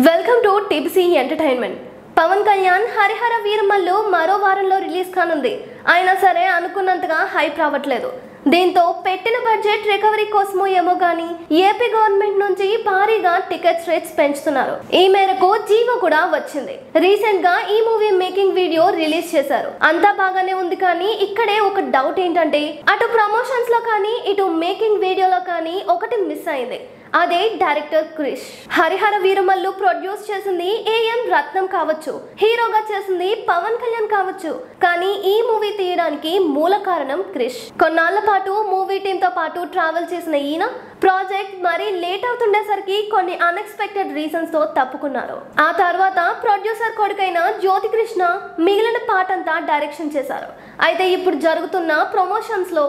Welcome to TPC entertainment. Pawan Kalyan Harihara Veeramallu మరో వారంలో release కానుంది. అయినా సరే అనుకున్నంతగా హైప్ రావట్లేదు. దీంతో పెట్టిన బడ్జెట్ రికవరీ కోసమో ఏమో గానీ ఏపీ గవర్నమెంట్ నుంచి భారీగా టికెట్స్ రేట్స్ పెంచుతున్నారు. ఈ మేరకు జీవో కూడా వచ్చింది. రీసెంట్ గా ఈ మూవీ మేకింగ్ వీడియో రిలీజ్ చేశారు. అంతా బాగానే ఉంది కానీ ఇక్కడే ఒక డౌట్ ఏంటంటే అటు ప్రమోషన్స్ లో కానీ ఇటు మేకింగ్ వీడియోలో కానీ ఒకటి మిస్ అయింది. అదే డైరెక్టర్ క్రిష్. హరిహర వీరమల్లు ప్రొడ్యూస్ చేసింది ఏఎం రత్నం కావచ్చు, హీరోగా చేసింది పవన్ కళ్యాణ్ కావచ్చు, కానీ ఈ మూవీ తీయడానికి మూల కారణం క్రిష్. కొన్నాళ్ల పాటు మూవీ టీమ్ తో పాటు ట్రావెల్ చేసిన ఈయన ప్రాజెక్ట్ మరీ లేట్ అవుతుండేసరికి కొన్ని అన్ఎక్స్పెక్టెడ్ రీజన్స్ తో తప్పుకున్నారు. ఆ తర్వాత ప్రొడ్యూసర్ కొడుకైన జ్యోతి కృష్ణ మిగిలిన పార్ట్ అంతా డైరెక్షన్ చేశారు. అయితే ఇప్పుడు జరుగుతున్న ప్రమోషన్స్ లో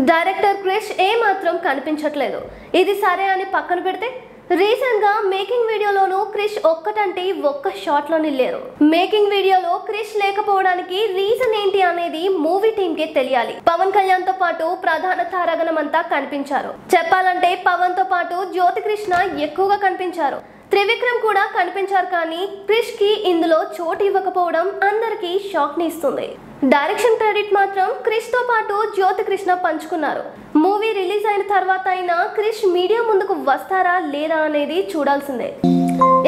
డైరెక్టర్ క్రిష్ ఏమాత్రం కనిపించట్లేదు. ఇది సరే అని పక్కన పెడితే రీసెంట్ గా మేకింగ్ వీడియోలోనూ క్రిష్ ఒక్కటంటే ఒక్క షాట్ లోని లేరు. మేకింగ్ వీడియోలో క్రిష్ లేకపోవడానికి రీజన్ ఏంటి అనేది మూవీ టీమ్ కి తెలియాలి. పవన్ కళ్యాణ్ తో పాటు ప్రధాన తారాగణం అంతా కనిపించారు. చెప్పాలంటే పవన్ తో పాటు జ్యోతి కృష్ణ ఎక్కువగా కనిపించారు. త్రివిక్రమ్ కూడా కనిపించారు. కానీ క్రిష్ కి ఇందులో చోటు ఇవ్వకపోవడం అందరికీ షాక్ ని ఇస్తుంది. డైరెక్షన్ క్రెడిట్ మాత్రం క్రిష్ తో పాటు జ్యోతి కృష్ణ పంచుకున్నారు. మూవీ రిలీజ్ అయిన తర్వాత అయినా క్రిష్ మీడియా ముందుకు వస్తారా లేదా అనేది చూడాల్సిందే.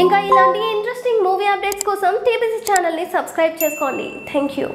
ఇంకా ఇలాంటి ఇంట్రెస్టింగ్ మూవీ అప్డేట్స్ కోసం టీపీసీ ఛానల్ ని సబ్స్క్రైబ్ చేసుకోండి. Thank you.